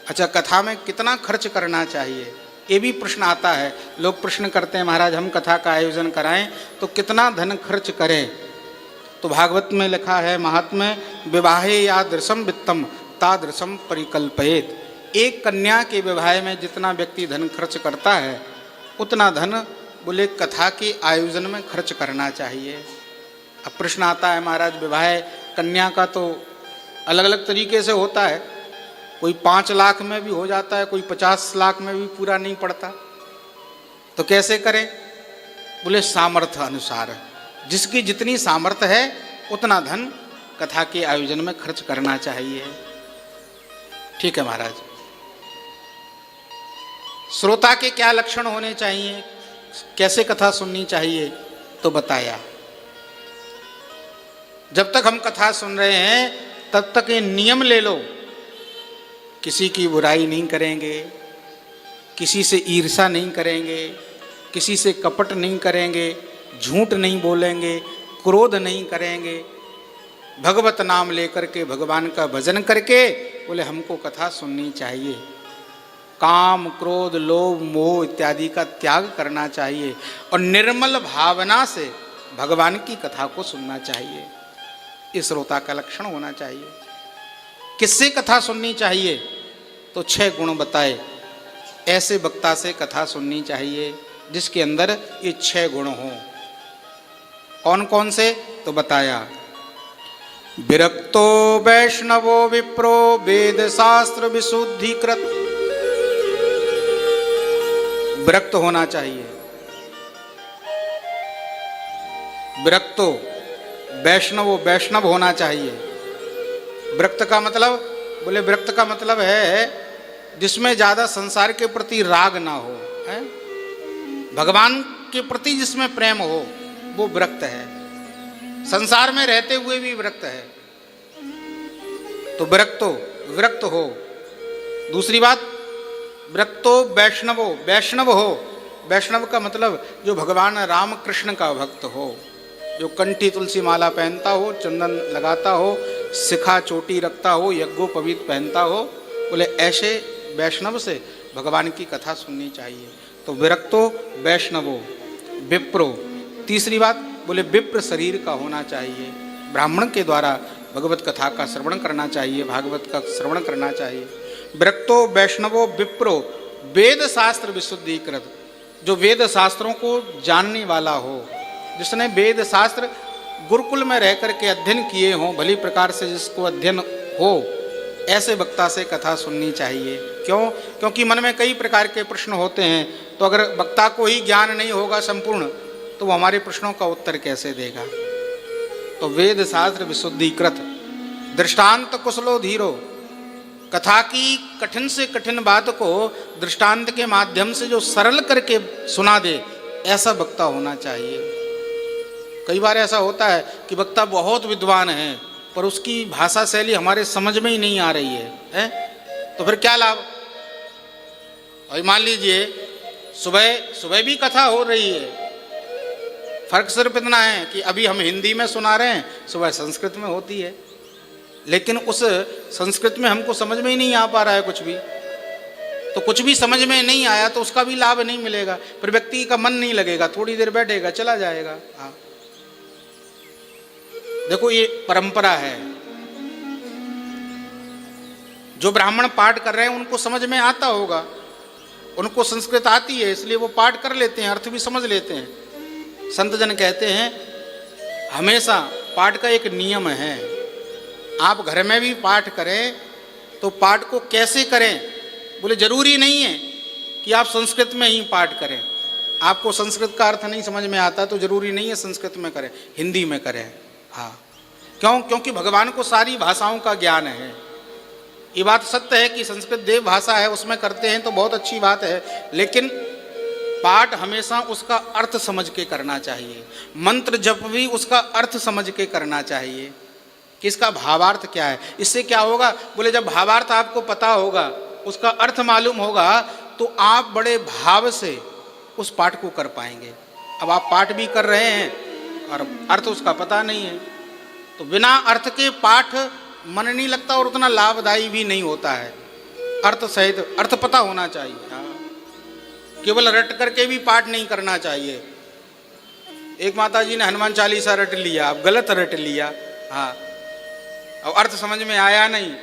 अच्छा, कथा में कितना खर्च करना चाहिए, ये भी प्रश्न आता है। लोग प्रश्न करते हैं, महाराज हम कथा का आयोजन कराएं तो कितना धन खर्च करें। तो भागवत में लिखा है, महात्म्य विवाहे यादृशम वित्तम तादृशम परिकल्पयेत। एक कन्या के विवाह में जितना व्यक्ति धन खर्च करता है उतना धन बोले कथा के आयोजन में खर्च करना चाहिए। अब प्रश्न आता है, महाराज विवाह कन्या का तो अलग अलग तरीके से होता है, कोई 5 लाख में भी हो जाता है, कोई 50 लाख में भी पूरा नहीं पड़ता, तो कैसे करें? बोले सामर्थ्य अनुसार, जिसकी जितनी सामर्थ्य है उतना धन कथा के आयोजन में खर्च करना चाहिए। ठीक है महाराज। श्रोता के क्या लक्षण होने चाहिए, कैसे कथा सुननी चाहिए, तो बताया। जब तक हम कथा सुन रहे हैं तब तक ये नियम ले लो, किसी की बुराई नहीं करेंगे, किसी से ईर्ष्या नहीं करेंगे, किसी से कपट नहीं करेंगे, झूठ नहीं बोलेंगे, क्रोध नहीं करेंगे, भगवत नाम लेकर के भगवान का भजन करके बोले हमको कथा सुननी चाहिए। काम क्रोध लोभ मोह इत्यादि का त्याग करना चाहिए और निर्मल भावना से भगवान की कथा को सुनना चाहिए। इस श्रोता का लक्षण होना चाहिए। किससे कथा सुननी चाहिए, तो 6 गुण बताए। ऐसे वक्ता से कथा सुननी चाहिए जिसके अंदर ये 6 गुण हों। कौन कौन से, तो बताया। विरक्तो वैष्णवो विप्रो वेद शास्त्र विशुद्धिकृत। विरक्त होना चाहिए। विरक्तो वैष्णव होना चाहिए। विरक्त का मतलब, बोले विरक्त का मतलब है जिसमें ज्यादा संसार के प्रति राग ना हो, है? भगवान के प्रति जिसमें प्रेम हो वो विरक्त है। संसार में रहते हुए भी विरक्त है, तो विरक्त हो। दूसरी बात, विरक्तो वैष्णव हो। वैष्णव का मतलब जो भगवान राम कृष्ण का भक्त हो, जो कंठी तुलसी माला पहनता हो, चंदन लगाता हो, शिखा चोटी रखता हो, यज्ञोपवीत पहनता हो, बोले ऐसे वैष्णव से भगवान की कथा सुननी चाहिए। तो विरक्तो वैष्णवो विप्रो। तीसरी बात, बोले विप्र शरीर का होना चाहिए। ब्राह्मण के द्वारा भगवत कथा का श्रवण करना चाहिए, भागवत का श्रवण करना चाहिए। विरक्तो वैष्णवो विप्रो वेद शास्त्र विशुद्धिकृत। जो वेद शास्त्रों को जानने वाला हो, जिसने वेद शास्त्र गुरुकुल में रह करके अध्ययन किए हों, भली प्रकार से जिसको अध्ययन हो, ऐसे वक्ता से कथा सुननी चाहिए। क्यों? क्योंकि मन में कई प्रकार के प्रश्न होते हैं, तो अगर वक्ता को ही ज्ञान नहीं होगा संपूर्ण तो वो हमारे प्रश्नों का उत्तर कैसे देगा। तो वेद शास्त्र विशुद्धिकृत, दृष्टांत कुशलो धीरो। कथा की कठिन से कठिन बात को दृष्टांत के माध्यम से जो सरल करके सुना दे, ऐसा वक्ता होना चाहिए। कई बार ऐसा होता है कि वक्ता बहुत विद्वान है पर उसकी भाषा शैली हमारे समझ में ही नहीं आ रही है? तो फिर क्या लाभ। और मान लीजिए सुबह भी कथा हो रही है, फर्क सिर्फ इतना है कि अभी हम हिंदी में सुना रहे हैं, सुबह संस्कृत में होती है, लेकिन उस संस्कृत में हमको समझ में ही नहीं आ पा रहा है कुछ भी। तो कुछ भी समझ में नहीं आया तो उसका भी लाभ नहीं मिलेगा, फिर व्यक्ति का मन नहीं लगेगा, थोड़ी देर बैठेगा चला जाएगा। हाँ, देखो ये परंपरा है। जो ब्राह्मण पाठ कर रहे हैं उनको समझ में आता होगा, उनको संस्कृत आती है, इसलिए वो पाठ कर लेते हैं, अर्थ भी समझ लेते हैं। संत जन कहते हैं हमेशा पाठ का एक नियम है, आप घर में भी पाठ करें तो पाठ को कैसे करें, बोले जरूरी नहीं है कि आप संस्कृत में ही पाठ करें। आपको संस्कृत का अर्थ नहीं समझ में आता तो जरूरी नहीं है संस्कृत में करें, हिंदी में करें। हाँ, क्यों? क्योंकि भगवान को सारी भाषाओं का ज्ञान है। ये बात सत्य है कि संस्कृत देव भाषा है, उसमें करते हैं तो बहुत अच्छी बात है, लेकिन पाठ हमेशा उसका अर्थ समझ के करना चाहिए। मंत्र जप भी उसका अर्थ समझ के करना चाहिए कि इसका भावार्थ क्या है। इससे क्या होगा, बोले जब भावार्थ आपको पता होगा, उसका अर्थ मालूम होगा, तो आप बड़े भाव से उस पाठ को कर पाएंगे। अब आप पाठ भी कर रहे हैं और अर्थ उसका पता नहीं है, तो बिना अर्थ के पाठ मन नहीं लगता और उतना लाभदायी भी नहीं होता है। अर्थ सहित अर्थ पता होना चाहिए। हाँ, केवल रट करके भी पाठ नहीं करना चाहिए। एक माता जी ने हनुमान चालीसा रट लिया, अब गलत रट लिया। हाँ, अब अर्थ समझ में आया नहीं,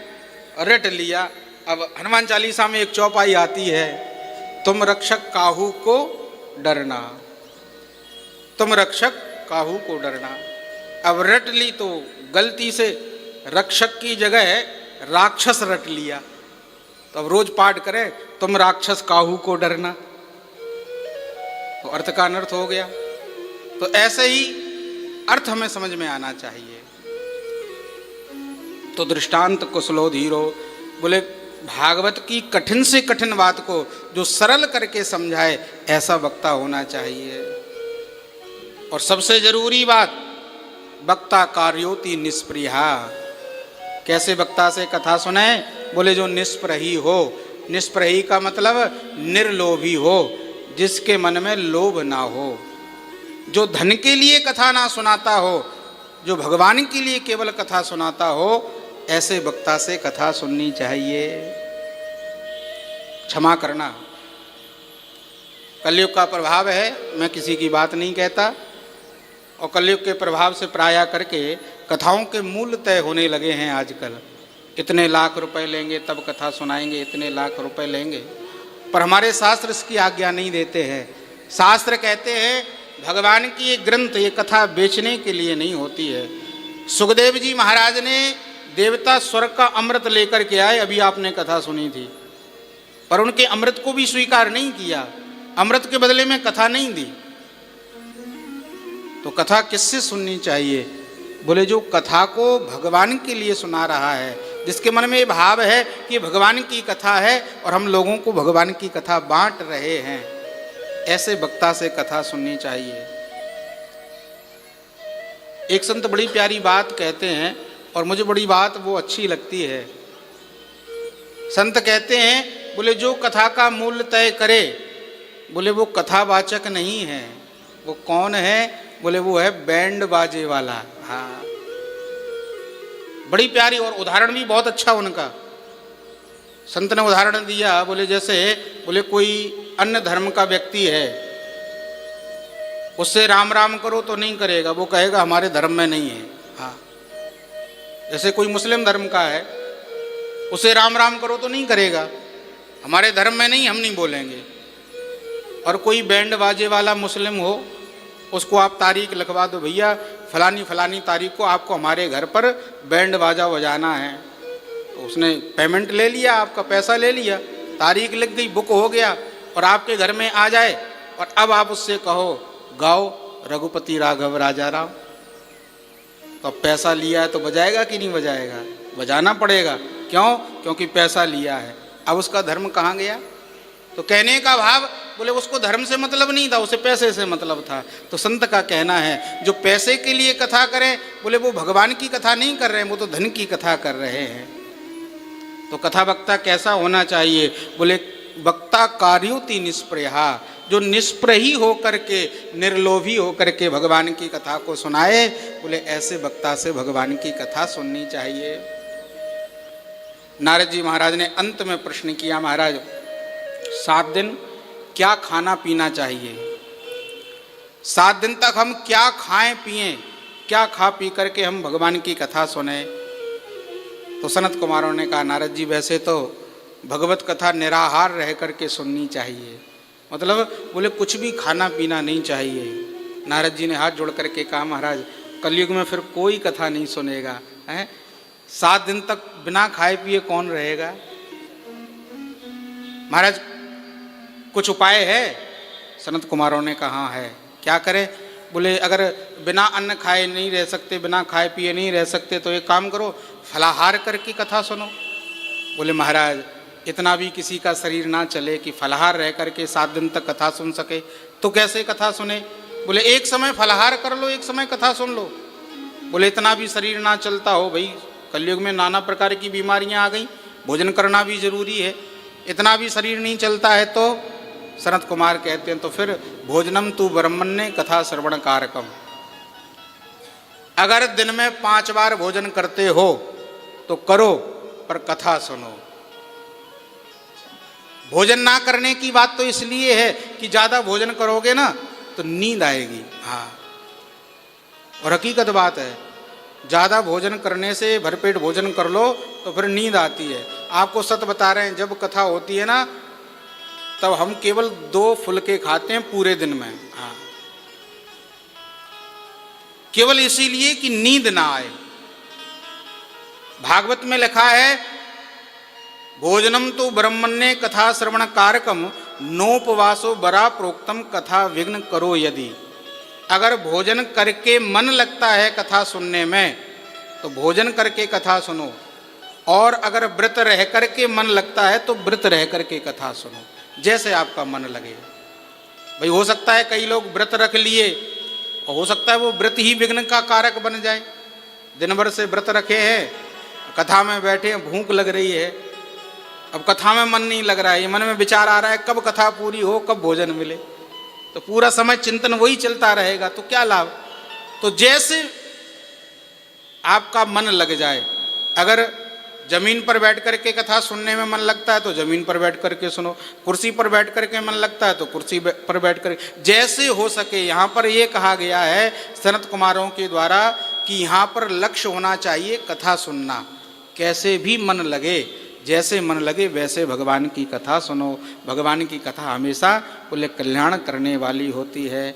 रट लिया। अब हनुमान चालीसा में एक चौपाई आती है, तुम रक्षक काहू को डरना, तुम रक्षक काहू को डरना। अब रट ली तो गलती से रक्षक की जगह राक्षस रट लिया, तो अब रोज पाठ करें तुम राक्षस काहू को डरना, तो अर्थ का अनर्थ हो गया। तो ऐसे ही अर्थ हमें समझ में आना चाहिए। तो दृष्टांत कुशलो धीरो, बोले भागवत की कठिन से कठिन बात को जो सरल करके समझाए, ऐसा वक्ता होना चाहिए। और सबसे जरूरी बात, वक्ता कार्योति निष्प्रिया। कैसे वक्ता से कथा सुने? बोले जो निष्प्रही हो। निष्प्रही का मतलब निर्लोभी हो, जिसके मन में लोभ ना हो, जो धन के लिए कथा ना सुनाता हो, जो भगवान के लिए केवल कथा सुनाता हो, ऐसे वक्ता से कथा सुननी चाहिए। क्षमा करना, कलयुग का प्रभाव है, मैं किसी की बात नहीं कहता। और कलयुग के प्रभाव से प्राय करके कथाओं के मूल्य तय होने लगे हैं आजकल। इतने लाख रुपए लेंगे तब कथा सुनाएंगे, इतने लाख रुपए लेंगे। पर हमारे शास्त्र इसकी आज्ञा नहीं देते हैं। शास्त्र कहते हैं भगवान की ये ग्रंथ, ये कथा बेचने के लिए नहीं होती है। सुखदेव जी महाराज ने देवता स्वर्ग का अमृत लेकर के आए, अभी आपने कथा सुनी थी, पर उनके अमृत को भी स्वीकार नहीं किया, अमृत के बदले में कथा नहीं दी। तो कथा किससे सुननी चाहिए? बोले जो कथा को भगवान के लिए सुना रहा है, जिसके मन में ये भाव है कि भगवान की कथा है और हम लोगों को भगवान की कथा बांट रहे हैं, ऐसे वक्ता से कथा सुननी चाहिए। एक संत बड़ी प्यारी बात कहते हैं और मुझे बड़ी बात वो अच्छी लगती है। संत कहते हैं, बोले जो कथा का मूल्य तय करे, बोले वो कथावाचक नहीं है। वो कौन है? बोले वो है बैंड बाजे वाला। हाँ, बड़ी प्यारी, और उदाहरण भी बहुत अच्छा उनका। संत ने उदाहरण दिया, बोले जैसे बोले कोई अन्य धर्म का व्यक्ति है, उससे राम राम करो तो नहीं करेगा, वो कहेगा हमारे धर्म में नहीं है। हाँ, जैसे कोई मुस्लिम धर्म का है, उसे राम राम करो तो नहीं करेगा, हमारे धर्म में नहीं, हम नहीं बोलेंगे। और कोई बैंड बाजे वाला मुस्लिम हो, उसको आप तारीख लिखवा दो, भैया फलानी फलानी तारीख को आपको हमारे घर पर बैंड बाजा बजाना है, तो उसने पेमेंट ले लिया, आपका पैसा ले लिया, तारीख लिख गई, बुक हो गया, और आपके घर में आ जाए और अब आप उससे कहो गाओ रघुपति राघव राजा राम, तो अब पैसा लिया है तो बजाएगा कि नहीं बजाएगा? बजाना पड़ेगा। क्यों? क्योंकि पैसा लिया है। अब उसका धर्म कहाँ गया? तो कहने का भाव, बोले उसको धर्म से मतलब नहीं था, उसे पैसे से मतलब था। तो संत का कहना है जो पैसे के लिए कथा करें, बोले वो भगवान की कथा नहीं कर रहे हैं, वो तो धन की कथा कर रहे हैं। तो कथा वक्ता कैसा होना चाहिए? बोले वक्ता कार्योति निष्प्रया, जो निष्प्रही होकर के, निर्लोभी होकर के भगवान की कथा को सुनाए, बोले ऐसे वक्ता से भगवान की कथा सुननी चाहिए। नारद जी महाराज ने अंत में प्रश्न किया, महाराज 7 दिन क्या खाना पीना चाहिए? 7 दिन तक हम क्या खाएं पिएं, क्या खा पी करके हम भगवान की कथा सुने? तो सनत कुमारों ने कहा, नारद जी वैसे तो भगवत कथा निराहार रह करके सुननी चाहिए, मतलब बोले कुछ भी खाना पीना नहीं चाहिए। नारद जी ने हाथ जोड़ करके कहा, महाराज कलयुग में फिर कोई कथा नहीं सुनेगा, हैं? 7 दिन तक बिना खाए पिए कौन रहेगा? महाराज कुछ उपाय है? सनत कुमारों ने कहा है। क्या करें? बोले अगर बिना अन्न खाए नहीं रह सकते, बिना खाए पिए नहीं रह सकते, तो एक काम करो, फलाहार करके कथा सुनो। बोले महाराज इतना भी किसी का शरीर ना चले कि फलाहार रह करके 7 दिन तक कथा सुन सके, तो कैसे कथा सुने? बोले एक समय फलाहार कर लो, एक समय कथा सुन लो। बोले इतना भी शरीर ना चलता हो, भाई कलयुग में नाना प्रकार की बीमारियां आ गई, भोजन करना भी जरूरी है, इतना भी शरीर नहीं चलता है, तो सनत कुमार कहते हैं तो फिर भोजनम तु ब्रह्मण्य कथा श्रवण कारकम, अगर दिन में 5 बार भोजन करते हो तो करो, पर कथा सुनो। भोजन ना करने की बात तो इसलिए है कि ज़्यादा भोजन करोगे ना तो नींद आएगी। हाँ, और हकीकत बात है, ज़्यादा भोजन करने से, भरपेट भोजन कर लो तो फिर नींद आती है। आपको सच बता रहे हैं, जब कथा होती है ना तब हम केवल 2 फुलके खाते हैं पूरे दिन में। हाँ, केवल इसीलिए कि नींद ना आए। भागवत में लिखा है, भोजनम तो ब्रह्मण्य कथा श्रवण कारकम नोपवासो बरा प्रोक्तम कथा विघ्न करो यदि। अगर भोजन करके मन लगता है कथा सुनने में तो भोजन करके कथा सुनो, और अगर व्रत रह करके मन लगता है तो व्रत रह करके कथा सुनो, जैसे आपका मन लगे। भाई हो सकता है कई लोग व्रत रख लिए और हो सकता है वो व्रत ही विघ्न का कारक बन जाए। दिन भर से व्रत रखे हैं, कथा में बैठे हैं, भूख लग रही है, अब कथा में मन नहीं लग रहा है, ये मन में विचार आ रहा है कब कथा पूरी हो, कब भोजन मिले, तो पूरा समय चिंतन वही चलता रहेगा, तो क्या लाभ। तो जैसे आपका मन लग जाए, अगर जमीन पर बैठ करके कथा सुनने में मन लगता है तो जमीन पर बैठ करके सुनो, कुर्सी पर बैठ करके मन लगता है तो कुर्सी पर बैठ कर, जैसे हो सके। यहाँ पर ये कहा गया है सनत कुमारों के द्वारा कि यहाँ पर लक्ष्य होना चाहिए कथा सुनना। कैसे भी मन लगे, जैसे मन लगे वैसे भगवान की कथा सुनो। भगवान की कथा हमेशा कुल कल्याण करने वाली होती है।